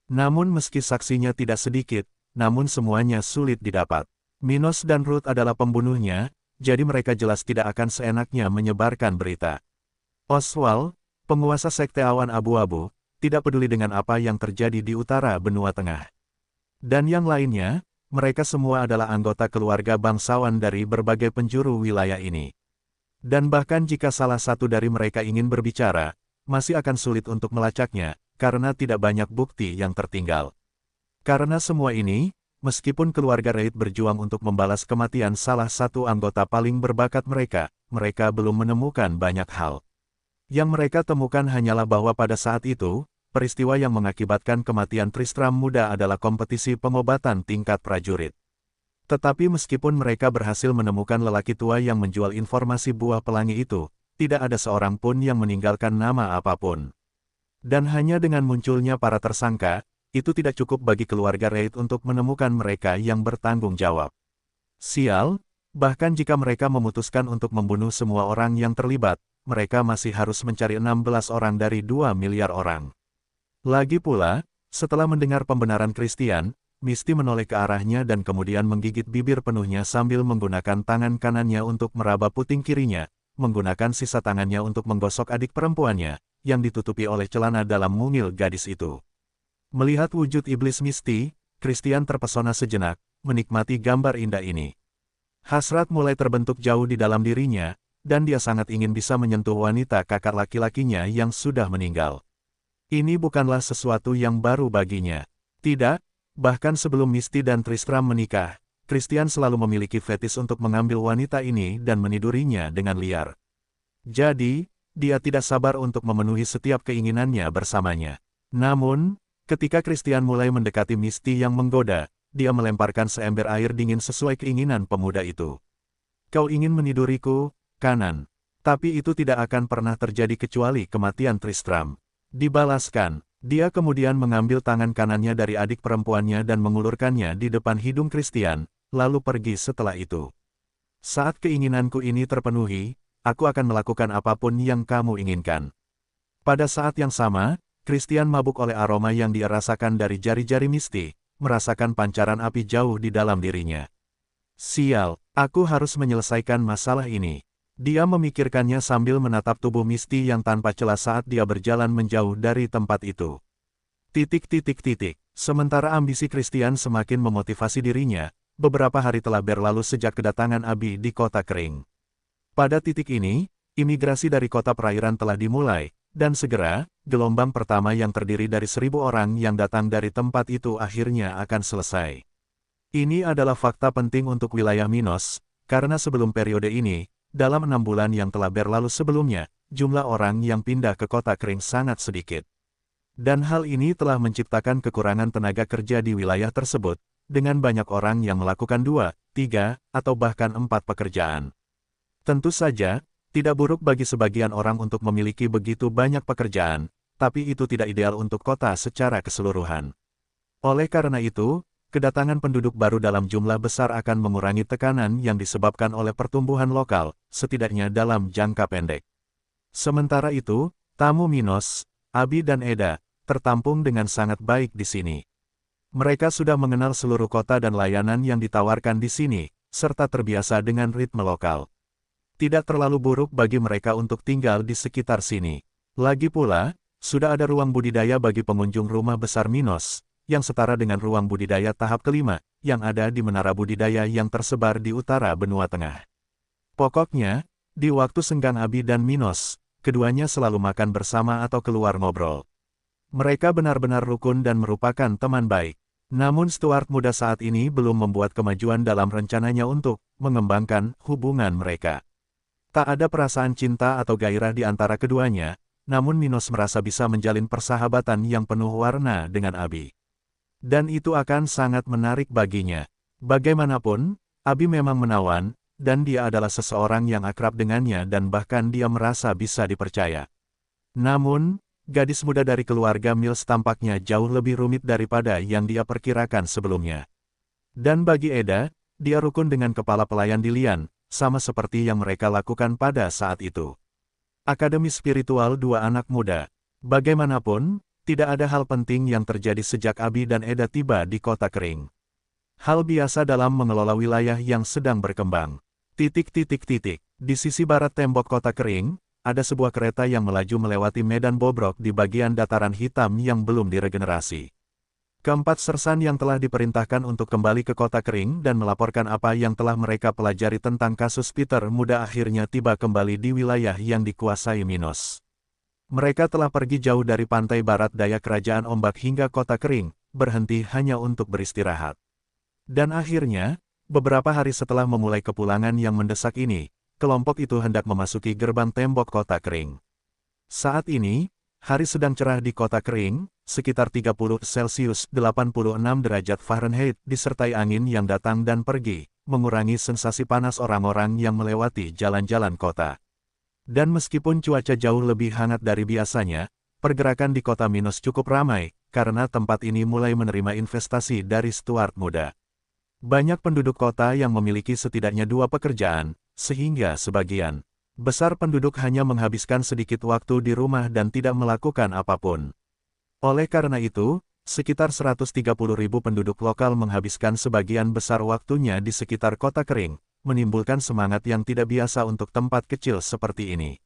Namun meski saksinya tidak sedikit, namun semuanya sulit didapat. Minos dan Ruth adalah pembunuhnya, jadi mereka jelas tidak akan seenaknya menyebarkan berita. Oswald, penguasa sekte awan abu-abu, tidak peduli dengan apa yang terjadi di utara benua tengah. Dan yang lainnya, mereka semua adalah anggota keluarga bangsawan dari berbagai penjuru wilayah ini. Dan bahkan jika salah satu dari mereka ingin berbicara, masih akan sulit untuk melacaknya, karena tidak banyak bukti yang tertinggal. Karena semua ini, meskipun keluarga Reid berjuang untuk membalas kematian salah satu anggota paling berbakat mereka, mereka belum menemukan banyak hal. Yang mereka temukan hanyalah bahwa pada saat itu, peristiwa yang mengakibatkan kematian Tristram muda adalah kompetisi pengobatan tingkat prajurit. Tetapi meskipun mereka berhasil menemukan lelaki tua yang menjual informasi buah pelangi itu, tidak ada seorang pun yang meninggalkan nama apapun. Dan hanya dengan munculnya para tersangka, itu tidak cukup bagi keluarga Reid untuk menemukan mereka yang bertanggung jawab. Sial, bahkan jika mereka memutuskan untuk membunuh semua orang yang terlibat, mereka masih harus mencari 16 orang dari 2 miliar orang. Lagi pula, setelah mendengar pembenaran Christian, Misty menoleh ke arahnya dan kemudian menggigit bibir penuhnya sambil menggunakan tangan kanannya untuk meraba puting kirinya, menggunakan sisa tangannya untuk menggosok adik perempuannya, yang ditutupi oleh celana dalam mungil gadis itu. Melihat wujud iblis Misty, Christian terpesona sejenak, menikmati gambar indah ini. Hasrat mulai terbentuk jauh di dalam dirinya, dan dia sangat ingin bisa menyentuh wanita kakak laki-lakinya yang sudah meninggal. Ini bukanlah sesuatu yang baru baginya. Tidak, bahkan sebelum Misty dan Tristram menikah, Christian selalu memiliki fetis untuk mengambil wanita ini dan menidurinya dengan liar. Jadi, dia tidak sabar untuk memenuhi setiap keinginannya bersamanya. Namun, ketika Christian mulai mendekati Misty yang menggoda, dia melemparkan seember air dingin sesuai keinginan pemuda itu. Kau ingin meniduriku, kanan? Tapi itu tidak akan pernah terjadi kecuali kematian Tristram. Dibalaskan, dia kemudian mengambil tangan kanannya dari adik perempuannya dan mengulurkannya di depan hidung Christian, lalu pergi setelah itu. Saat keinginanku ini terpenuhi, aku akan melakukan apapun yang kamu inginkan. Pada saat yang sama, Christian mabuk oleh aroma yang dia rasakan dari jari-jari Misty, merasakan pancaran api jauh di dalam dirinya. Sial, aku harus menyelesaikan masalah ini. Dia memikirkannya sambil menatap tubuh Misty yang tanpa celah saat dia berjalan menjauh dari tempat itu. Sementara ambisi Christian semakin memotivasi dirinya, beberapa hari telah berlalu sejak kedatangan Abi di kota kering. Pada titik ini, imigrasi dari kota perairan telah dimulai, dan segera, gelombang pertama yang terdiri dari 1.000 orang yang datang dari tempat itu akhirnya akan selesai. Ini adalah fakta penting untuk wilayah Minos, karena sebelum periode ini, dalam 6 bulan yang telah berlalu sebelumnya, jumlah orang yang pindah ke kota kering sangat sedikit. Dan hal ini telah menciptakan kekurangan tenaga kerja di wilayah tersebut, dengan banyak orang yang melakukan 2, 3, atau bahkan 4 pekerjaan. Tentu saja, tidak buruk bagi sebagian orang untuk memiliki begitu banyak pekerjaan, tapi itu tidak ideal untuk kota secara keseluruhan. Oleh karena itu, kedatangan penduduk baru dalam jumlah besar akan mengurangi tekanan yang disebabkan oleh pertumbuhan lokal, setidaknya dalam jangka pendek. Sementara itu, tamu Minos, Abi dan Eda, tertampung dengan sangat baik di sini. Mereka sudah mengenal seluruh kota dan layanan yang ditawarkan di sini, serta terbiasa dengan ritme lokal. Tidak terlalu buruk bagi mereka untuk tinggal di sekitar sini. Lagi pula, sudah ada ruang budidaya bagi pengunjung rumah besar Minos, yang setara dengan ruang budidaya tahap kelima, yang ada di menara budidaya yang tersebar di utara benua tengah. Pokoknya, di waktu senggang Abi dan Minos, keduanya selalu makan bersama atau keluar ngobrol. Mereka benar-benar rukun dan merupakan teman baik. Namun Stuart muda saat ini belum membuat kemajuan dalam rencananya untuk mengembangkan hubungan mereka. Tak ada perasaan cinta atau gairah di antara keduanya, namun Minos merasa bisa menjalin persahabatan yang penuh warna dengan Abi. Dan itu akan sangat menarik baginya. Bagaimanapun, Abi memang menawan, dan dia adalah seseorang yang akrab dengannya dan bahkan dia merasa bisa dipercaya. Namun, gadis muda dari keluarga Mills tampaknya jauh lebih rumit daripada yang dia perkirakan sebelumnya. Dan bagi Eda, dia rukun dengan kepala pelayan Dilian, sama seperti yang mereka lakukan pada saat itu. Akademi spiritual dua anak muda. Bagaimanapun, tidak ada hal penting yang terjadi sejak Abi dan Eda tiba di kota kering. Hal biasa dalam mengelola wilayah yang sedang berkembang. Di sisi barat tembok kota kering, ada sebuah kereta yang melaju melewati medan bobrok di bagian dataran hitam yang belum diregenerasi. Keempat sersan yang telah diperintahkan untuk kembali ke kota kering dan melaporkan apa yang telah mereka pelajari tentang kasus Peter muda akhirnya tiba kembali di wilayah yang dikuasai Minos. Mereka telah pergi jauh dari pantai barat daya kerajaan ombak hingga kota kering, berhenti hanya untuk beristirahat. Dan akhirnya, beberapa hari setelah memulai kepulangan yang mendesak ini, kelompok itu hendak memasuki gerbang tembok kota kering. Saat ini, hari sedang cerah di kota kering, sekitar 30 Celcius 86 derajat Fahrenheit, disertai angin yang datang dan pergi, mengurangi sensasi panas orang-orang yang melewati jalan-jalan kota. Dan meskipun cuaca jauh lebih hangat dari biasanya, pergerakan di kota Minos cukup ramai, karena tempat ini mulai menerima investasi dari Stuart muda. Banyak penduduk kota yang memiliki setidaknya 2 pekerjaan, sehingga sebagian besar penduduk hanya menghabiskan sedikit waktu di rumah dan tidak melakukan apapun. Oleh karena itu, sekitar 130.000 penduduk lokal menghabiskan sebagian besar waktunya di sekitar kota kering, menimbulkan semangat yang tidak biasa untuk tempat kecil seperti ini.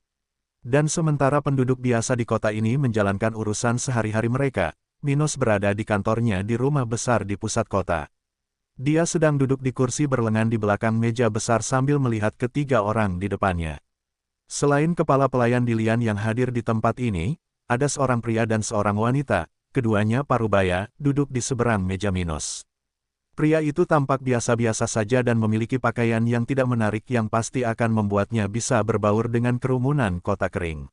Dan sementara penduduk biasa di kota ini menjalankan urusan sehari-hari mereka, Minos berada di kantornya di rumah besar di pusat kota. Dia sedang duduk di kursi berlengan di belakang meja besar sambil melihat ketiga orang di depannya. Selain kepala pelayan Dilian yang hadir di tempat ini, ada seorang pria dan seorang wanita, keduanya parubaya, duduk di seberang meja Minos. Pria itu tampak biasa-biasa saja dan memiliki pakaian yang tidak menarik yang pasti akan membuatnya bisa berbaur dengan kerumunan kota kering.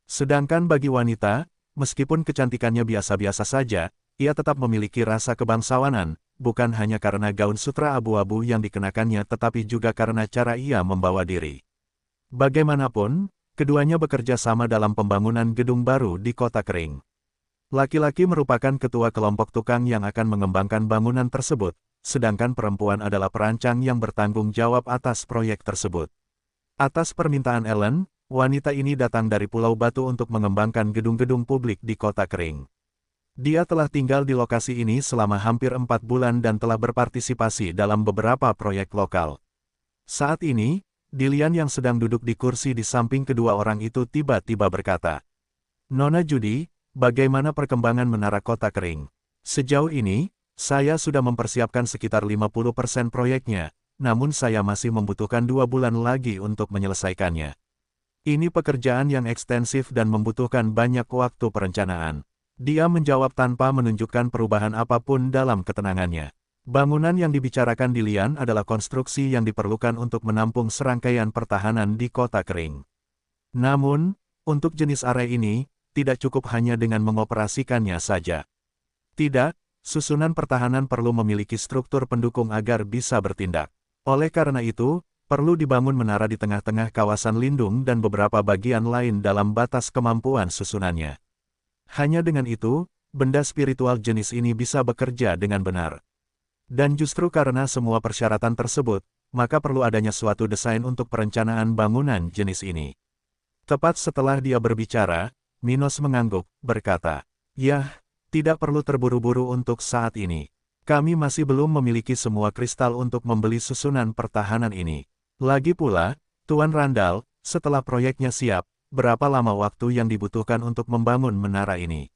Sedangkan bagi wanita, meskipun kecantikannya biasa-biasa saja, ia tetap memiliki rasa kebangsawanan, bukan hanya karena gaun sutra abu-abu yang dikenakannya tetapi juga karena cara ia membawa diri. Bagaimanapun, keduanya bekerja sama dalam pembangunan gedung baru di Kota Kering. Laki-laki merupakan ketua kelompok tukang yang akan mengembangkan bangunan tersebut, sedangkan perempuan adalah perancang yang bertanggung jawab atas proyek tersebut. Atas permintaan Ellen, wanita ini datang dari Pulau Batu untuk mengembangkan gedung-gedung publik di Kota Kering. Dia telah tinggal di lokasi ini selama hampir 4 bulan dan telah berpartisipasi dalam beberapa proyek lokal. Saat ini, Dilian yang sedang duduk di kursi di samping kedua orang itu tiba-tiba berkata, "Nona Judy, bagaimana perkembangan menara Kota Kering? Sejauh ini, saya sudah mempersiapkan sekitar 50% proyeknya, namun saya masih membutuhkan 2 bulan lagi untuk menyelesaikannya. Ini pekerjaan yang ekstensif dan membutuhkan banyak waktu perencanaan." Dia menjawab tanpa menunjukkan perubahan apapun dalam ketenangannya. Bangunan yang dibicarakan Dilian adalah konstruksi yang diperlukan untuk menampung serangkaian pertahanan di Kota Kering. Namun, untuk jenis area ini, tidak cukup hanya dengan mengoperasikannya saja. Tidak, susunan pertahanan perlu memiliki struktur pendukung agar bisa bertindak. Oleh karena itu, perlu dibangun menara di tengah-tengah kawasan lindung dan beberapa bagian lain dalam batas kemampuan susunannya. Hanya dengan itu, benda spiritual jenis ini bisa bekerja dengan benar. Dan justru karena semua persyaratan tersebut, maka perlu adanya suatu desain untuk perencanaan bangunan jenis ini. Tepat setelah dia berbicara, Minos mengangguk, berkata, "Yah, tidak perlu terburu-buru untuk saat ini. Kami masih belum memiliki semua kristal untuk membeli susunan pertahanan ini. Lagi pula, Tuan Randall, setelah proyeknya siap, berapa lama waktu yang dibutuhkan untuk membangun menara ini?"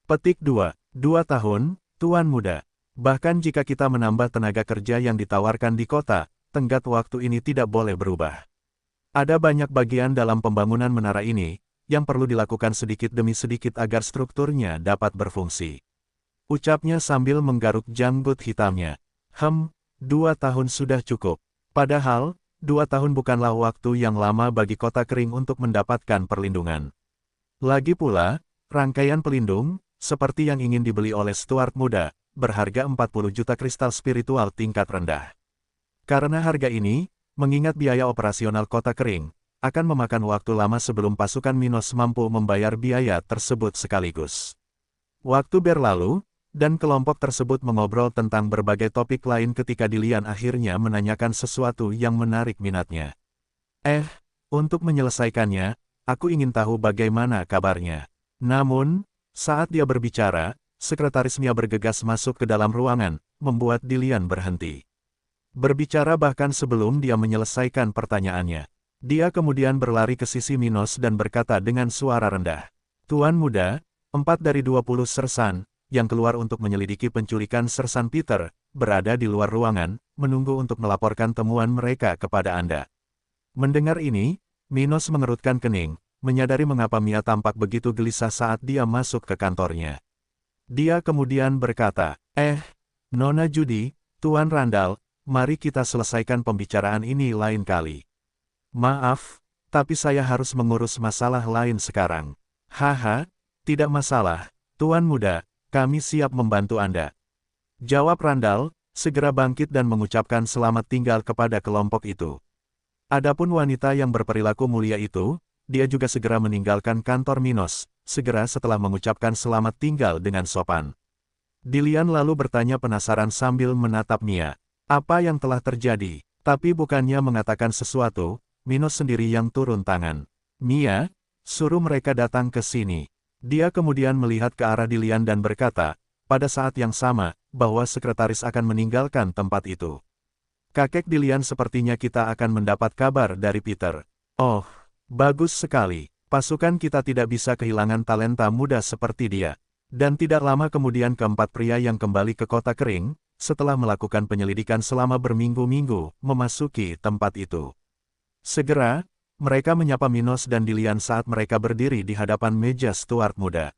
Petik 2. 2 tahun, Tuan Muda. Bahkan jika kita menambah tenaga kerja yang ditawarkan di kota, tenggat waktu ini tidak boleh berubah. Ada banyak bagian dalam pembangunan menara ini, yang perlu dilakukan sedikit demi sedikit agar strukturnya dapat berfungsi. Ucapnya sambil menggaruk janggut hitamnya. 2 tahun sudah cukup. Padahal, 2 tahun bukanlah waktu yang lama bagi Kota Kering untuk mendapatkan perlindungan. Lagi pula, rangkaian pelindung, seperti yang ingin dibeli oleh Stuart Muda, berharga 40 juta kristal spiritual tingkat rendah. Karena harga ini, mengingat biaya operasional Kota Kering, akan memakan waktu lama sebelum pasukan Minos mampu membayar biaya tersebut sekaligus. Waktu berlalu, dan kelompok tersebut mengobrol tentang berbagai topik lain ketika Dilian akhirnya menanyakan sesuatu yang menarik minatnya. Untuk menyelesaikannya, aku ingin tahu bagaimana kabarnya." Namun, saat dia berbicara, Sekretaris Mia bergegas masuk ke dalam ruangan, membuat Dilian berhenti. Berbicara bahkan sebelum dia menyelesaikan pertanyaannya. Dia kemudian berlari ke sisi Minos dan berkata dengan suara rendah, "Tuan Muda, 4 dari 20 sersan, yang keluar untuk menyelidiki penculikan Sersan Peter, berada di luar ruangan, menunggu untuk melaporkan temuan mereka kepada Anda." Mendengar ini, Minos mengerutkan kening, menyadari mengapa Mia tampak begitu gelisah saat dia masuk ke kantornya. Dia kemudian berkata, Nona Judy, Tuan Randall, mari kita selesaikan pembicaraan ini lain kali. Maaf, tapi saya harus mengurus masalah lain sekarang. Haha, tidak masalah, Tuan Muda, kami siap membantu Anda. Jawab Randall, segera bangkit dan mengucapkan selamat tinggal kepada kelompok itu. Adapun wanita yang berperilaku mulia itu, dia juga segera meninggalkan kantor Minos, segera setelah mengucapkan selamat tinggal dengan sopan. Dilian lalu bertanya penasaran sambil menatap Mia. Apa yang telah terjadi? Tapi bukannya mengatakan sesuatu, Minos sendiri yang turun tangan. "Mia, suruh mereka datang ke sini." Dia kemudian melihat ke arah Dilian dan berkata, pada saat yang sama, bahwa sekretaris akan meninggalkan tempat itu. "Kakek Dilian, sepertinya kita akan mendapat kabar dari Peter." "Oh, bagus sekali. Pasukan kita tidak bisa kehilangan talenta muda seperti dia." Dan tidak lama kemudian keempat pria yang kembali ke Kota Kering, setelah melakukan penyelidikan selama berminggu-minggu, memasuki tempat itu. Segera, mereka menyapa Minos dan Dilian saat mereka berdiri di hadapan meja Stuart Muda.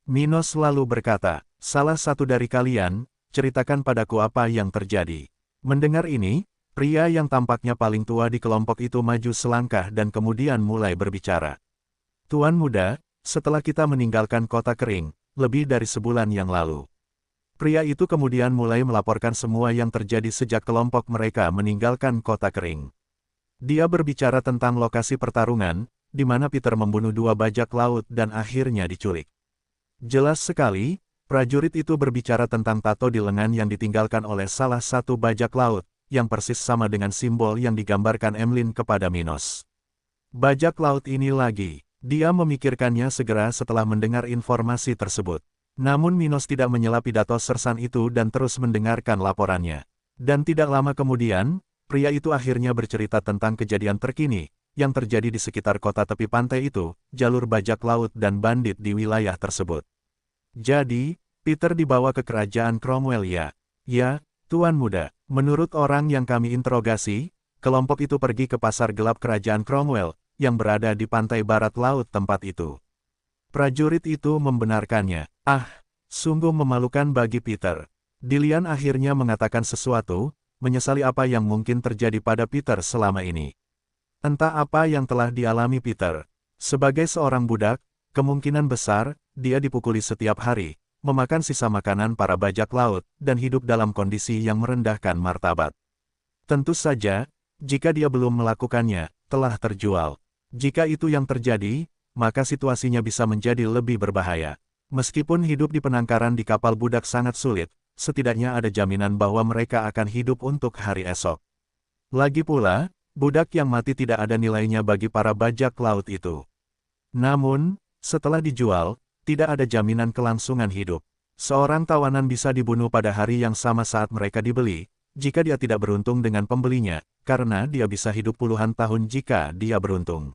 Minos lalu berkata, "Salah satu dari kalian, ceritakan padaku apa yang terjadi." Mendengar ini, pria yang tampaknya paling tua di kelompok itu maju selangkah dan kemudian mulai berbicara. "Tuan Muda, setelah kita meninggalkan Kota Kering, lebih dari sebulan yang lalu, Pria itu kemudian mulai melaporkan semua yang terjadi sejak kelompok mereka meninggalkan kota kering. Dia berbicara tentang lokasi pertarungan, di mana Peter membunuh 2 bajak laut dan akhirnya diculik. Jelas sekali, prajurit itu berbicara tentang tato di lengan yang ditinggalkan oleh salah satu bajak laut, yang persis sama dengan simbol yang digambarkan Emlyn kepada Minos. Bajak laut ini lagi, dia memikirkannya segera setelah mendengar informasi tersebut. Namun Minos tidak menyela pidato sersan itu dan terus mendengarkan laporannya. Dan tidak lama kemudian, pria itu akhirnya bercerita tentang kejadian terkini, yang terjadi di sekitar kota tepi pantai itu, jalur bajak laut dan bandit di wilayah tersebut. Jadi, Peter dibawa ke kerajaan Cromwell ya? Ya, Tuan Muda. Menurut orang yang kami interogasi, kelompok itu pergi ke pasar gelap kerajaan Cromwell, yang berada di pantai barat laut tempat itu. Prajurit itu membenarkannya. Ah, sungguh memalukan bagi Peter. Dillian akhirnya mengatakan sesuatu, menyesali apa yang mungkin terjadi pada Peter selama ini. Entah apa yang telah dialami Peter. Sebagai seorang budak, kemungkinan besar, dia dipukuli setiap hari, memakan sisa makanan para bajak laut, dan hidup dalam kondisi yang merendahkan martabat. Tentu saja, jika dia belum melakukannya, telah terjual. Jika itu yang terjadi, maka situasinya bisa menjadi lebih berbahaya. Meskipun hidup di penangkaran di kapal budak sangat sulit, setidaknya ada jaminan bahwa mereka akan hidup untuk hari esok. Lagi pula, budak yang mati tidak ada nilainya bagi para bajak laut itu. Namun, setelah dijual, tidak ada jaminan kelangsungan hidup. Seorang tawanan bisa dibunuh pada hari yang sama saat mereka dibeli, jika dia tidak beruntung dengan pembelinya, karena dia bisa hidup puluhan tahun jika dia beruntung.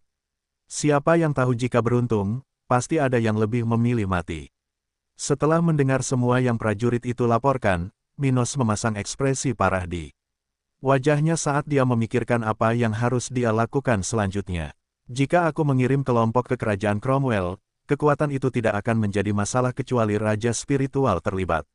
Siapa yang tahu jika beruntung, pasti ada yang lebih memilih mati. Setelah mendengar semua yang prajurit itu laporkan, Minos memasang ekspresi parah di wajahnya saat dia memikirkan apa yang harus dia lakukan selanjutnya. Jika aku mengirim kelompok ke kerajaan Cromwell, kekuatan itu tidak akan menjadi masalah kecuali raja spiritual terlibat.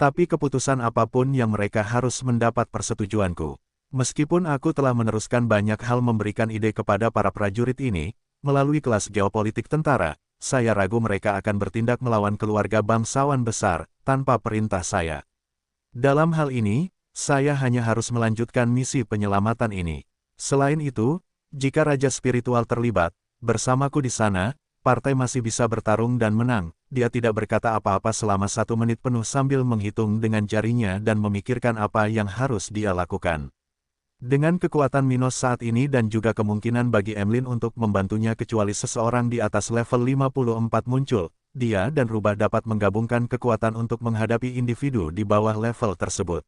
Tapi keputusan apapun yang mereka harus mendapat persetujuanku. Meskipun aku telah meneruskan banyak hal memberikan ide kepada para prajurit ini, melalui kelas geopolitik tentara, saya ragu mereka akan bertindak melawan keluarga bangsawan besar, tanpa perintah saya. Dalam hal ini, saya hanya harus melanjutkan misi penyelamatan ini. Selain itu, jika Raja Spiritual terlibat, bersamaku di sana, partai masih bisa bertarung dan menang. Dia tidak berkata apa-apa selama 1 menit penuh sambil menghitung dengan jarinya dan memikirkan apa yang harus dia lakukan. Dengan kekuatan Minos saat ini dan juga kemungkinan bagi Emlyn untuk membantunya kecuali seseorang di atas level 54 muncul, dia dan Rubah dapat menggabungkan kekuatan untuk menghadapi individu di bawah level tersebut.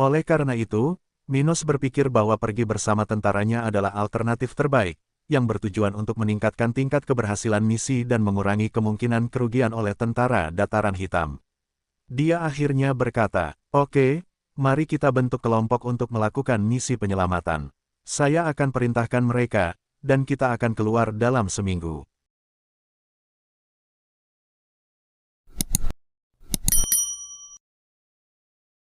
Oleh karena itu, Minos berpikir bahwa pergi bersama tentaranya adalah alternatif terbaik, yang bertujuan untuk meningkatkan tingkat keberhasilan misi dan mengurangi kemungkinan kerugian oleh tentara dataran hitam. Dia akhirnya berkata, "Oke, mari kita bentuk kelompok untuk melakukan misi penyelamatan. Saya akan perintahkan mereka, dan kita akan keluar dalam seminggu."